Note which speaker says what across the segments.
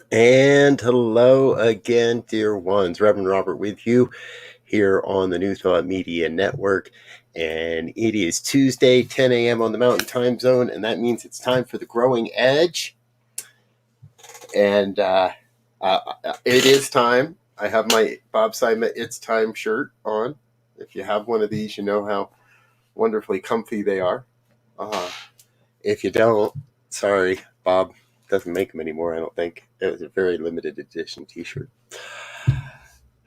Speaker 1: And hello again, dear ones. Reverend Robert with you here on the New Thought Media Network. And it is Tuesday, 10 a.m. on the Mountain Time Zone, and that means it's time for the Growing Edge. And it is time. I have my Bob Simon It's Time shirt on. If you have one of these, you know how wonderfully comfy they are. If you don't, sorry, Bob doesn't make them anymore, I don't think. It was a very limited edition t-shirt.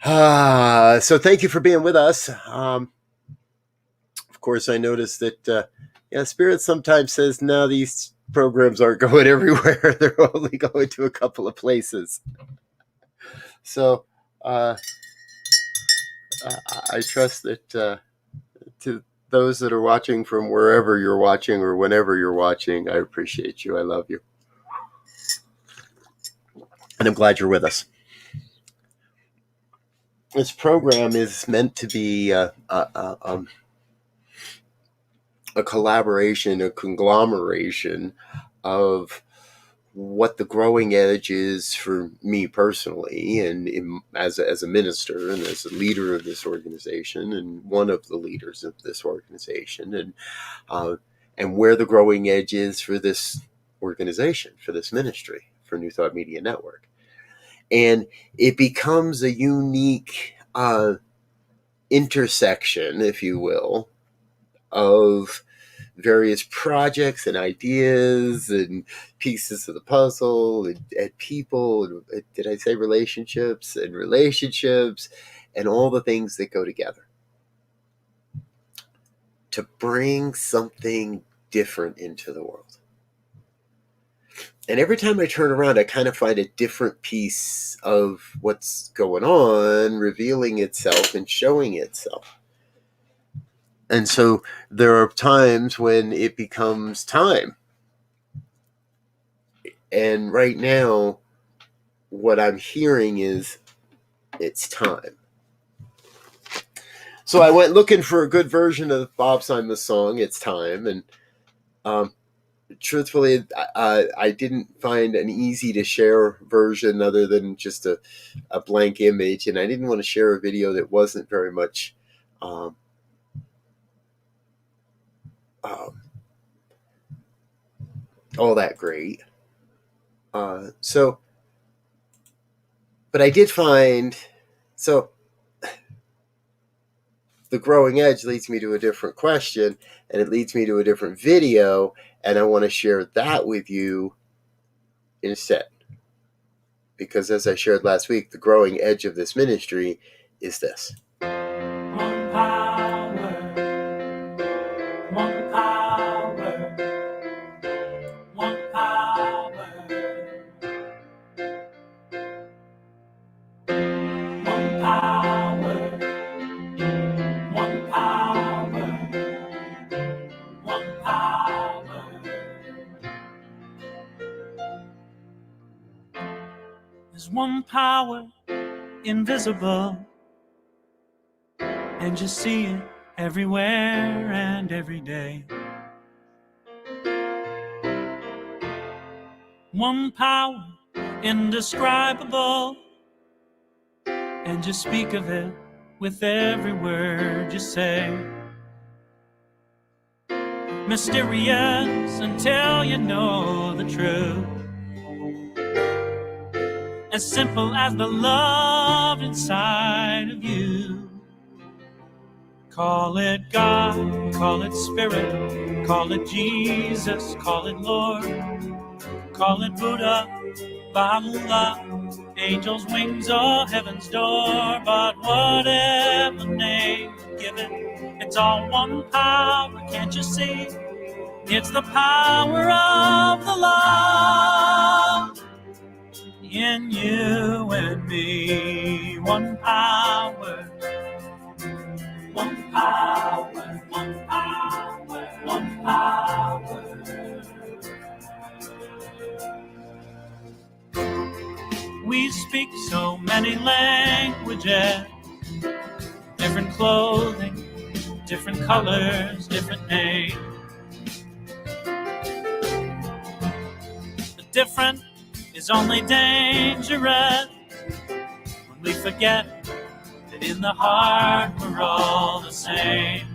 Speaker 1: So thank you for being with us. Of course, I noticed that Spirit sometimes says, no, these programs aren't going everywhere. They're only going to a couple of places. So I trust that to those that are watching from wherever you're watching or whenever you're watching, I appreciate you. I love you. And I'm glad you're with us. This program is meant to be a collaboration, a conglomeration of what the growing edge is for me personally, and as a minister and as a leader of this organization, and one of the leaders of this organization, and where the growing edge is for this organization, for this ministry, for New Thought Media Network. And it becomes a unique intersection, if you will, of various projects and ideas and pieces of the puzzle and people, and did I say relationships and all the things that go together to bring something different into the world. And every time I turn around, I kind of find a different piece of what's going on revealing itself and showing itself. And so there are times when it becomes time. And right now, what I'm hearing is it's time. So I went looking for a good version of Bob Simon's song, It's Time. And truthfully, I didn't find an easy to share version other than just a blank image. And I didn't want to share a video that wasn't very much all that great. But I did find, so the growing edge leads me to a different question, and it leads me to a different video, and I want to share that with you instead. Because as I shared last week, the growing edge of this ministry is this.
Speaker 2: One power, one power, one power, one power, one power, one power. There's one power invisible, and you see it everywhere and every day. One power indescribable, and you speak of it with every word you say. Mysterious until you know the truth, as simple as the love inside of you. Call it God, call it Spirit, call it Jesus, call it Lord, call it Buddha, Baha'u'llah, angels' wings or heaven's door. But whatever name you give it, it's all one power, can't you see? It's the power of the love in you and me. One power, one power, one power, one power. We speak so many languages, different clothing, different colors, different names. The different is only dangerous when we forget that in the heart we're all the same.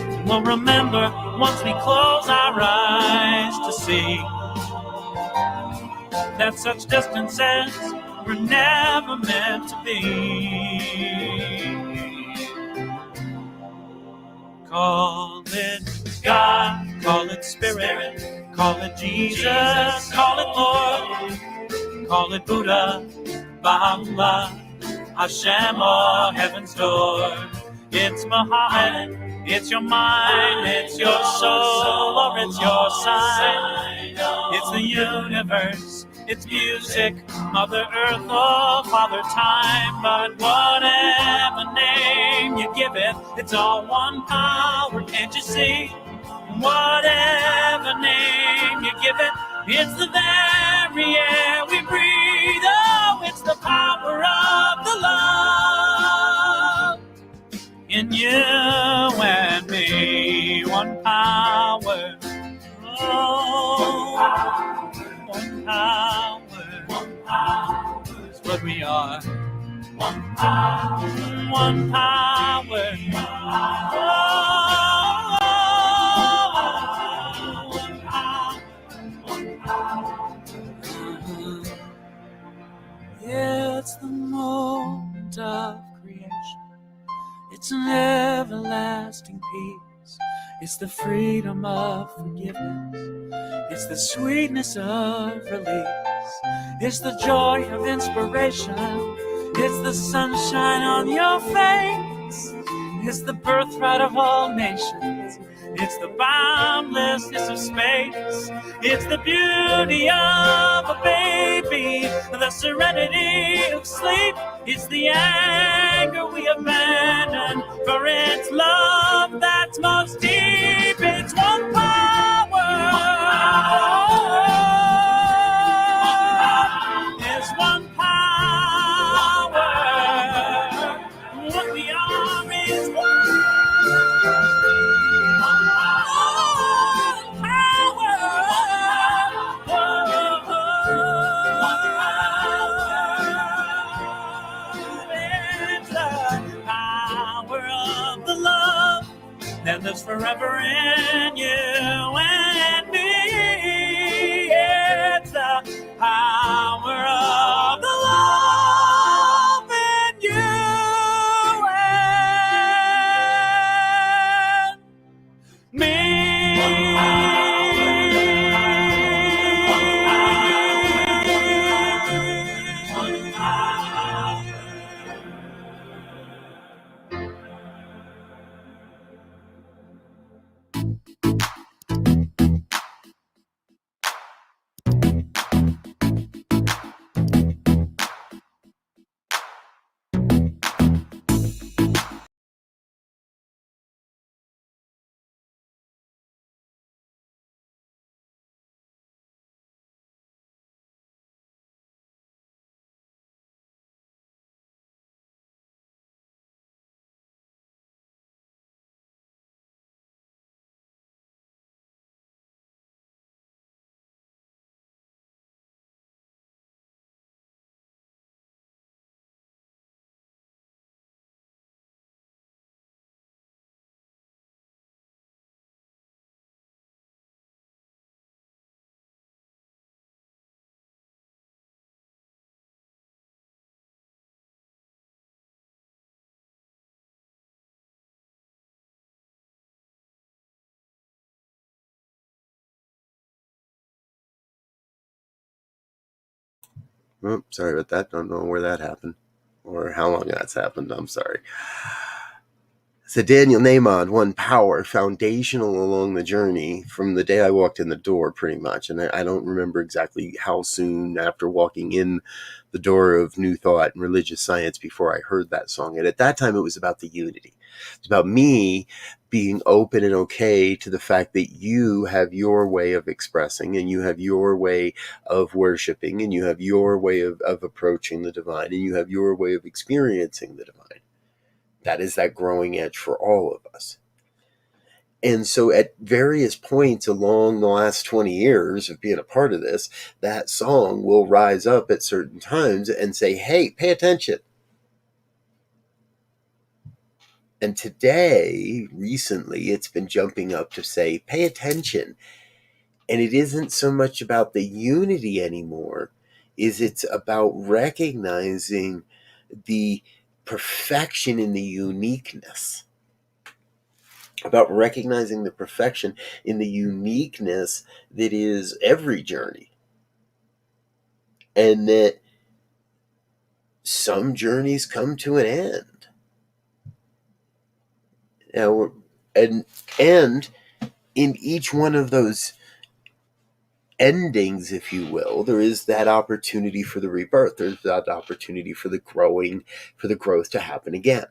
Speaker 2: And we'll remember once we close our eyes to see that such distances were never meant to be. Call it God, call it Spirit, call it Jesus, call it Lord, call it Buddha, Baha'u'llah, Hashem, or Heaven's Door. It's Muhammad, it's your mind, it's your soul, or it's your sign. It's the universe, it's music, Mother Earth, or Father Time. But whatever name you give it, it's all one power, can't you see? Whatever name you give it, it's the very air we breathe. Oh, it's the power of the love in you and me. One power. Oh, one power. One power is what we are. One power. One power. It's the moment of creation. It's an everlasting peace. It's the freedom of forgiveness. It's the sweetness of release. It's the joy of inspiration. It's the sunshine on your face. It's the birthright of all nations. It's the boundlessness of space. It's the beauty of a baby, the serenity of sleep. It's the anger we abandon, for it's love that's most deep. It's one power. It's one power. What we are is one. That lives forever in you and me. It's the power of the love in you and me.
Speaker 1: Oh, sorry about that. Don't know where that happened or how long that's happened. I'm sorry. So Daniel Nahmod, one power, foundational along the journey from the day I walked in the door, pretty much. And I don't remember exactly how soon after walking in the door of New Thought and Religious Science before I heard that song. And at that time, it was about the unity. It's about me being open and okay to the fact that you have your way of expressing and you have your way of worshiping and you have your way of approaching the divine and you have your way of experiencing the divine. That is that growing edge for all of us. And so at various points along the last 20 years of being a part of this, that song will rise up at certain times and say, hey, pay attention. And today, recently, it's been jumping up to say, pay attention. And it isn't so much about the unity anymore, it's about recognizing the perfection in the uniqueness, about recognizing the perfection in the uniqueness that is every journey. And that some journeys come to an end. Now, and in each one of those endings, if you will, there is that opportunity for the rebirth. There's that opportunity for the growth to happen again.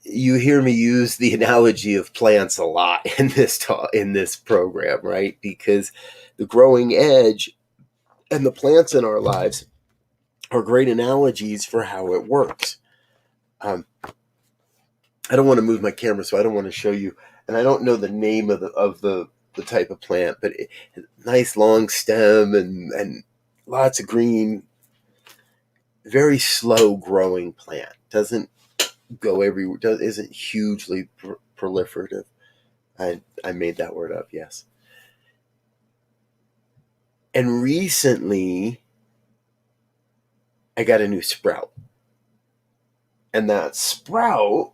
Speaker 1: You hear me use the analogy of plants a lot in this program, right? Because the growing edge and the plants in our lives are great analogies for how it works. I don't want to move my camera, so I don't want to show you, and I don't know the name of the type of plant, but nice long stem and lots of green, very slow growing plant. Doesn't go everywhere. Isn't hugely proliferative. I made that word up. Yes. And recently, I got a new sprout, and that sprout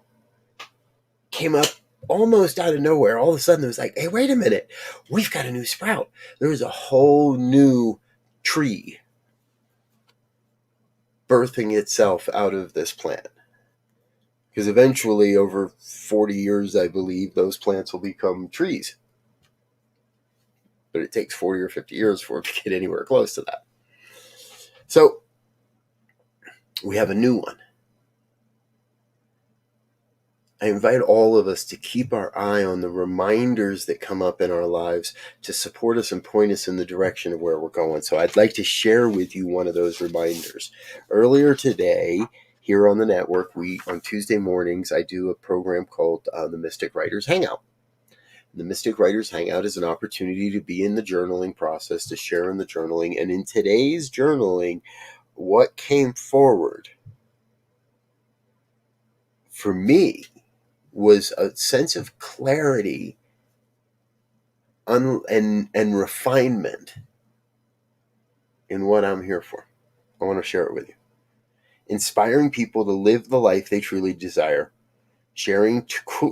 Speaker 1: came up almost out of nowhere. All of a sudden, it was like, hey, wait a minute. We've got a new sprout. There was a whole new tree birthing itself out of this plant. Because eventually, over 40 years, I believe, those plants will become trees. But it takes 40 or 50 years for it to get anywhere close to that. So, we have a new one. I invite all of us to keep our eye on the reminders that come up in our lives to support us and point us in the direction of where we're going. So I'd like to share with you one of those reminders. Earlier today, here on the network, on Tuesday mornings, I do a program called the Mystic Writers Hangout. The Mystic Writers Hangout is an opportunity to be in the journaling process, to share in the journaling. And in today's journaling, what came forward for me was a sense of clarity and refinement in what I'm here for. I want to share it with you. Inspiring people to live the life they truly desire. Sharing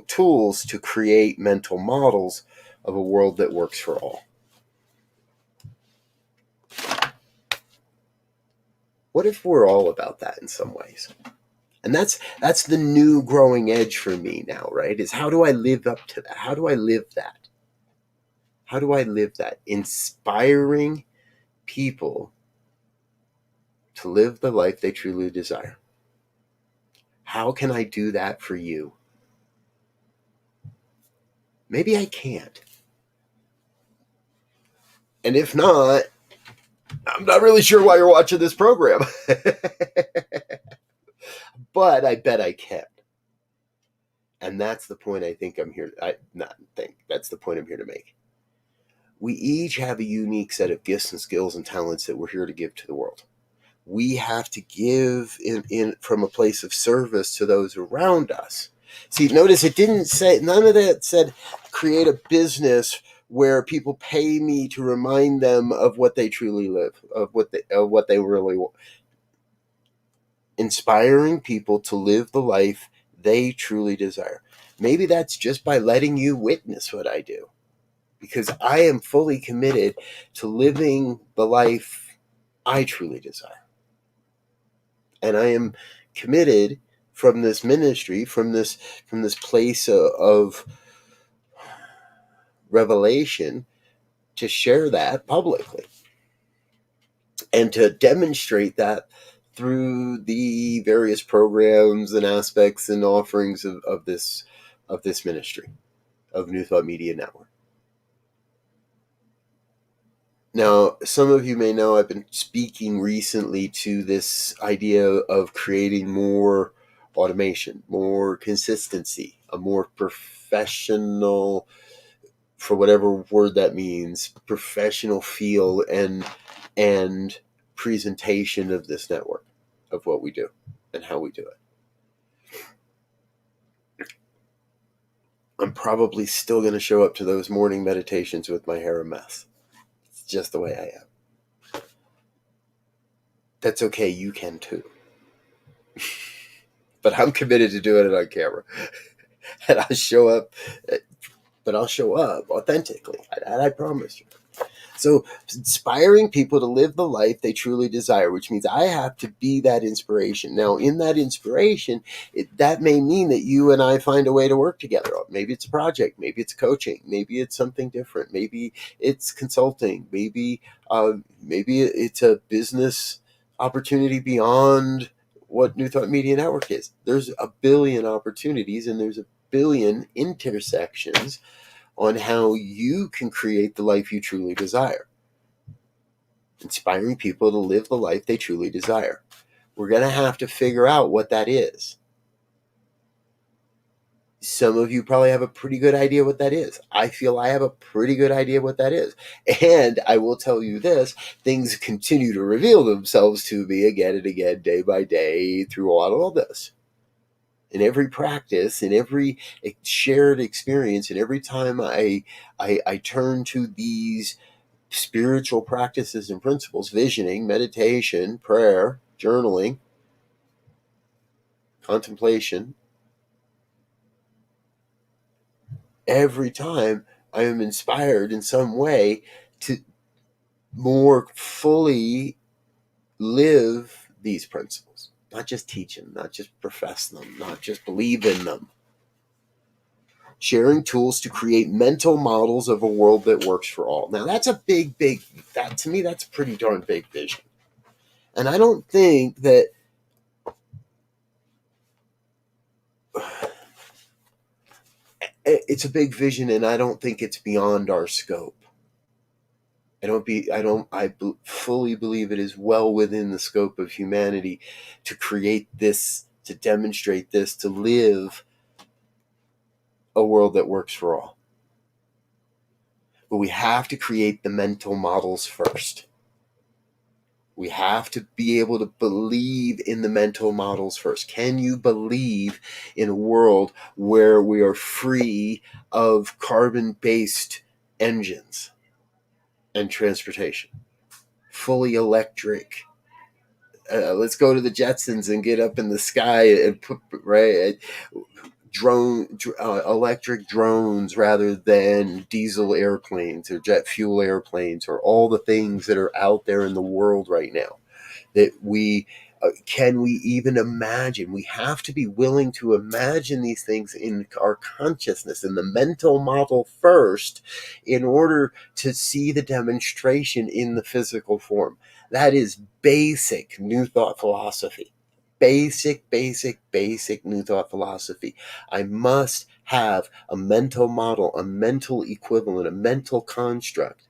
Speaker 1: tools to create mental models of a world that works for all. What if we're all about that in some ways? And that's the new growing edge for me now, right? Is how do I live up to that? How do I live that? How do I live that? Inspiring people to live the life they truly desire. How can I do that for you? Maybe I can't. And if not, I'm not really sure why you're watching this program. But I bet I can. And that's the point I think I'm here. That's the point I'm here to make. We each have a unique set of gifts and skills and talents that we're here to give to the world. We have to give in from a place of service to those around us. See, notice it didn't say, none of that said create a business where people pay me to remind them of what they truly live, of what they really want. Inspiring people to live the life they truly desire. Maybe that's just by letting you witness what I do, because I am fully committed to living the life I truly desire. And I am committed from this ministry, from this place of revelation, to share that publicly and to demonstrate that through the various programs and aspects and offerings of this ministry of New Thought Media Network. Now, some of you may know I've been speaking recently to this idea of creating more automation, more consistency, a more professional, for whatever word that means, professional feel and presentation of this network, of what we do and how we do it. I'm probably still going to show up to those morning meditations with my hair a mess. It's just the way I am. That's okay. You can too. But I'm committed to doing it on camera. And I'll show up, but I'll show up authentically. And I promise you. So inspiring people to live the life they truly desire, which means I have to be that inspiration. Now, in that inspiration, that may mean that you and I find a way to work together. Maybe it's a project. Maybe it's coaching. Maybe it's something different. Maybe it's consulting. Maybe it's a business opportunity beyond what New Thought Media Network is. There's a billion opportunities, and there's a billion intersections on how you can create the life you truly desire. Inspiring people to live the life they truly desire. We're going to have to figure out what that is. Some of you probably have a pretty good idea what that is. I feel I have a pretty good idea what that is. And I will tell you this, things continue to reveal themselves to me again and again, day by day, through all this. In every practice, in every shared experience, and every time I turn to these spiritual practices and principles, visioning, meditation, prayer, journaling, contemplation, every time I am inspired in some way to more fully live these principles, not just teach them, not just profess them, not just believe in them. Sharing tools to create mental models of a world that works for all. Now, that's a big, that to me, that's a pretty darn big vision. And I don't think that it's a big vision, and I don't think it's beyond our scope. I fully believe it is well within the scope of humanity to create this, to demonstrate this, to live a world that works for all. But we have to create the mental models first. We have to be able to believe in the mental models first. Can you believe in a world where we are free of carbon-based engines and transportation? Fully electric. Let's go to the Jetsons and get up in the sky and put, right, electric drones rather than diesel airplanes or jet fuel airplanes, or all the things that are out there in the world right now that can we even imagine? We have to be willing to imagine these things in our consciousness, in the mental model first, in order to see the demonstration in the physical form. That is basic New Thought philosophy. Basic New Thought philosophy. I must have a mental model, a mental equivalent, a mental construct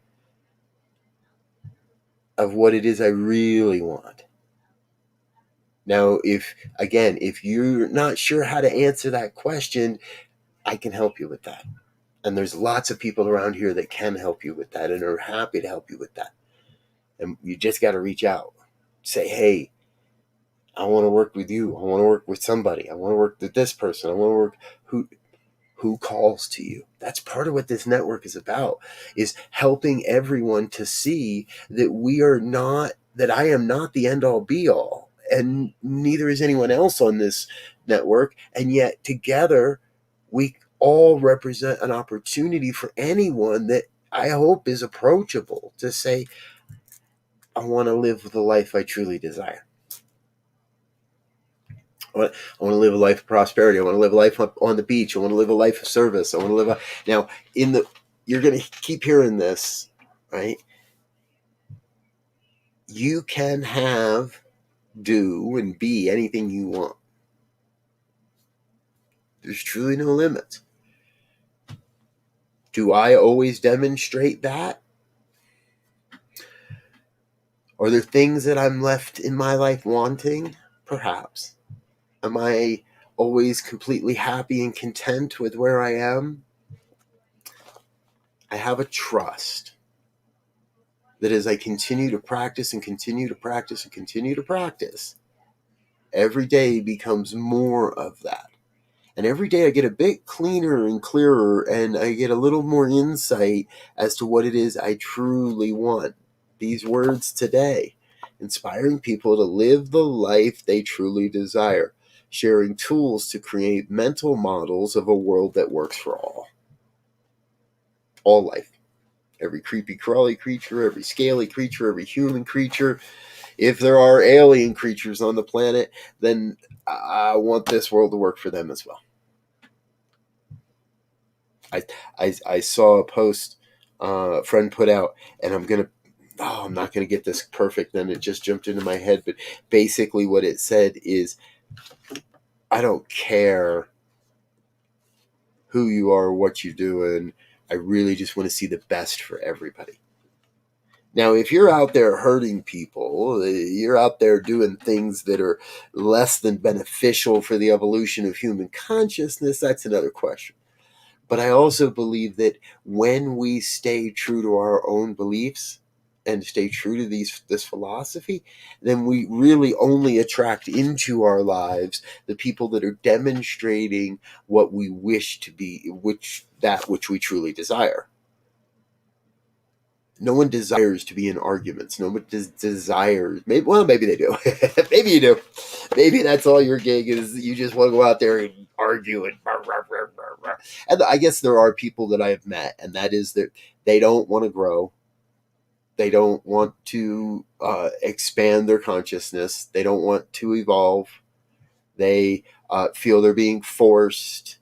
Speaker 1: of what it is I really want. Now, if you're not sure how to answer that question, I can help you with that. And there's lots of people around here that can help you with that and are happy to help you with that. And you just got to reach out. Say, hey, I want to work with you. I want to work with somebody. I want to work with this person. I want to work who calls to you. That's part of what this network is about, is helping everyone to see that that I am not the end all be all. And neither is anyone else on this network. And yet together, we all represent an opportunity for anyone that I hope is approachable to say, I want to live the life I truly desire. I want to live a life of prosperity. I want to live a life on the beach. I want to live a life of service. I want to live now you're going to keep hearing this, right? You can have, do, and be anything you want. There's truly no limits. Do I always demonstrate that? Are there things that I'm left in my life wanting? Perhaps. Am I always completely happy and content with where I am. I have a trust that as I continue to practice and continue to practice and continue to practice, every day becomes more of that. And every day I get a bit cleaner and clearer, and I get a little more insight as to what it is I truly want. These words today, inspiring people to live the life they truly desire, sharing tools to create mental models of a world that works for all life. Every creepy crawly creature, every scaly creature, every human creature. If there are alien creatures on the planet, then I want this world to work for them as well. I saw a post a friend put out, and I'm not gonna get this perfect. Then it just jumped into my head, but basically what it said is, I don't care who you are, or what you're doing. I really just want to see the best for everybody. Now, if you're out there hurting people, you're out there doing things that are less than beneficial for the evolution of human consciousness, that's another question. But I also believe that when we stay true to our own beliefs and stay true to this philosophy, then we really only attract into our lives the people that are demonstrating what we wish to be, which we truly desire. No one desires to be in arguments. No one desires. Maybe they do. Maybe you do. Maybe that's all your gig is. You just want to go out there and argue and. And I guess there are people that I have met, and that is that they don't want to grow. They don't want to expand their consciousness. They don't want to evolve. They feel they're being forced.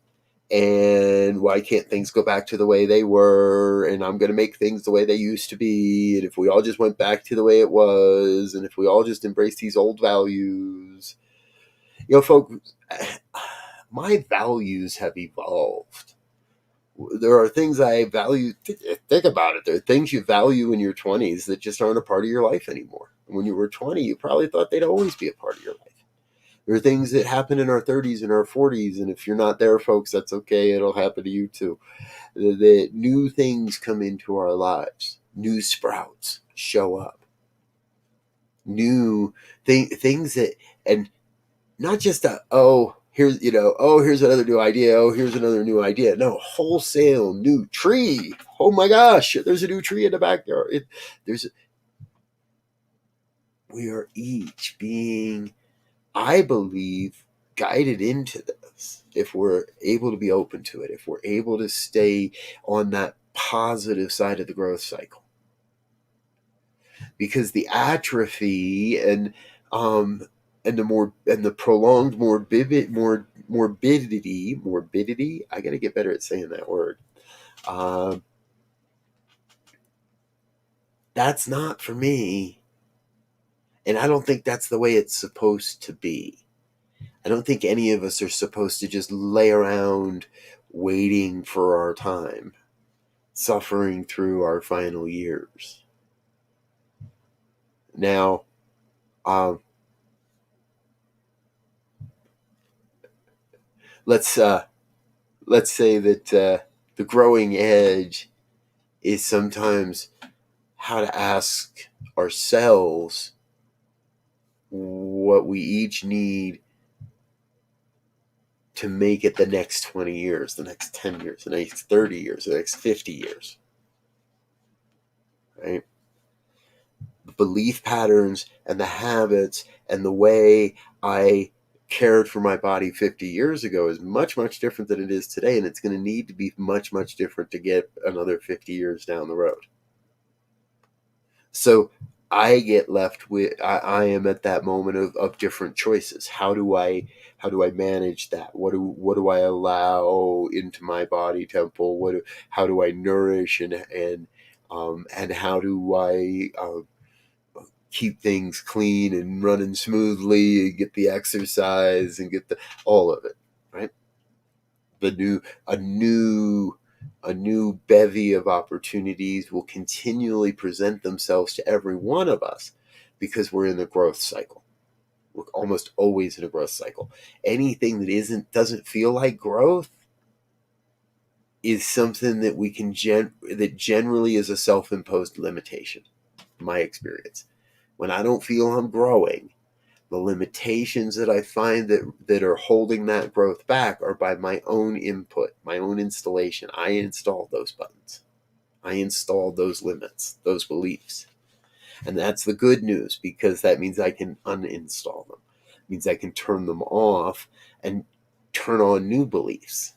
Speaker 1: And why can't things go back to the way they were? And I'm going to make things the way they used to be. And if we all just went back to the way it was, and if we all just embrace these old values, folks, my values have evolved. There are things I value. Think about it. There are things you value in your 20s that just aren't a part of your life anymore. When you were 20, you probably thought they'd always be a part of your life. There are things that happen in our 30s and our 40s, and if you're not there, folks, that's okay. It'll happen to you too. The new things come into our lives. New sprouts show up. New things that, and not just here's another new idea. Oh, here's another new idea. No, wholesale new tree. Oh my gosh, there's a new tree in the backyard. We are each being, I believe, guided into this if we're able to be open to it, if we're able to stay on that positive side of the growth cycle. Because the atrophy and the prolonged morbidity, I got to get better at saying that word. That's not for me. And I don't think that's the way it's supposed to be. I don't think any of us are supposed to just lay around waiting for our time, suffering through our final years. Now, let's say that the growing edge is sometimes how to ask ourselves what we each need to make it the next 20 years, the next 10 years, the next 30 years, the next 50 years. Right? The belief patterns and the habits and the way I cared for my body 50 years ago is much, much different than it is today. And it's going to need to be much, much different to get another 50 years down the road. So I get left with, I am at that moment of different choices. How do I manage that? What do I allow into my body temple? How do I nourish and how do I keep things clean and running smoothly and get the exercise and get all of it, right? A new bevy of opportunities will continually present themselves to every one of us because we're in the growth cycle. We're almost always in a growth cycle. Anything that doesn't feel like growth is something that we can that generally is a self-imposed limitation. My experience, when I don't feel I'm growing, the limitations that I find that are holding that growth back are by my own input, my own installation. I install those buttons. I install those limits, those beliefs. And that's the good news, because that means I can uninstall them. It means I can turn them off and turn on new beliefs.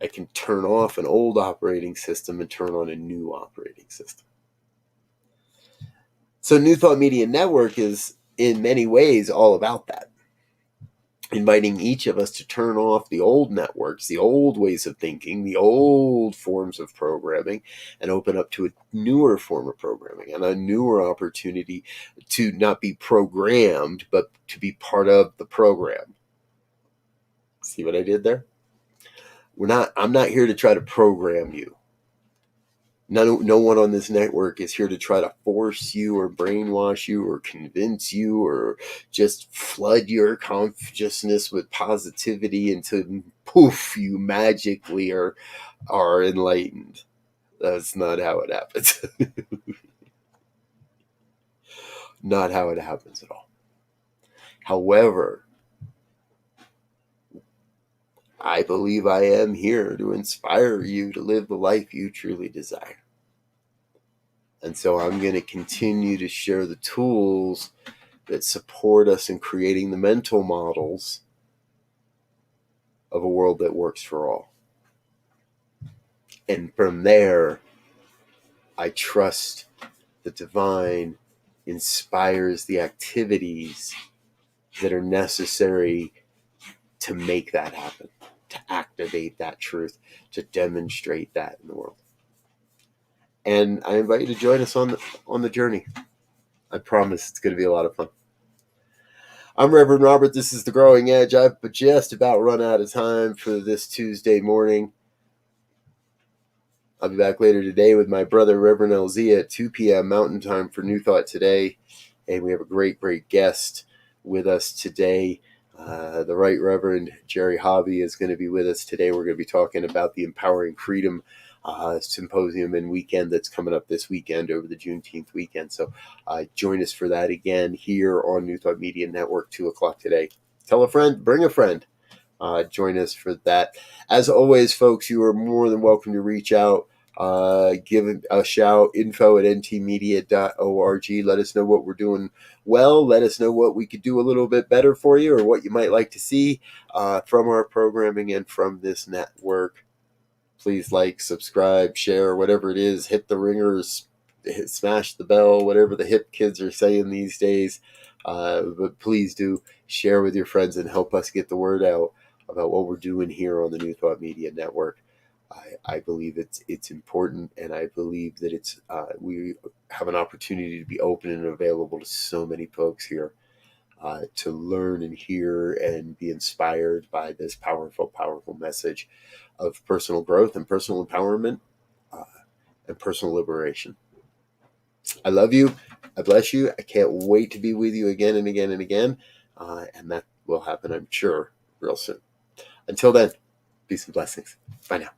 Speaker 1: I can turn off an old operating system and turn on a new operating system. So New Thought Media Network is in many ways all about that. Inviting each of us to turn off the old networks, the old ways of thinking, the old forms of programming, and open up to a newer form of programming and a newer opportunity to not be programmed, but to be part of the program. See what I did there? I'm not here to try to program you. No one on this network is here to try to force you or brainwash you or convince you or just flood your consciousness with positivity until poof, you magically are enlightened. That's not how it happens. Not how it happens at all. However, I believe I am here to inspire you to live the life you truly desire. And so I'm going to continue to share the tools that support us in creating the mental models of a world that works for all. And from there, I trust the divine inspires the activities that are necessary to make that happen, to activate that truth, to demonstrate that in the world. And I invite you to join us on the journey. I promise it's going to be a lot of fun. I'm Reverend Robert. This is The Growing Edge. I've just about run out of time for this Tuesday morning. I'll be back later today with my brother, Reverend LZ, at 2 p.m. Mountain Time for New Thought Today. And we have a great guest with us today. The Right Reverend Jerry Hobby is going to be with us today. We're going to be talking about the Empowering Freedom Symposium and weekend that's coming up this weekend over the Juneteenth weekend. So join us for that again here on New Thought Media Network, 2 o'clock today. Tell a friend, bring a friend. Join us for that. As always, folks, you are more than welcome to reach out. Give a shout, info@ntmedia.org. Let us know what we're doing well. Let us know what we could do a little bit better for you, or what you might like to see from our programming and from this network. Please like, subscribe, share, whatever it is. Hit the ringers, smash the bell, whatever the hip kids are saying these days. But please do share with your friends and help us get the word out about what we're doing here on the New Thought Media Network. I believe it's important, and I believe that we have an opportunity to be open and available to so many folks here to learn and hear and be inspired by this powerful message of personal growth and personal empowerment and personal liberation. I love you. I bless you. I can't wait to be with you again and again and again. And that will happen, I'm sure, real soon. Until then, peace and blessings. Bye now.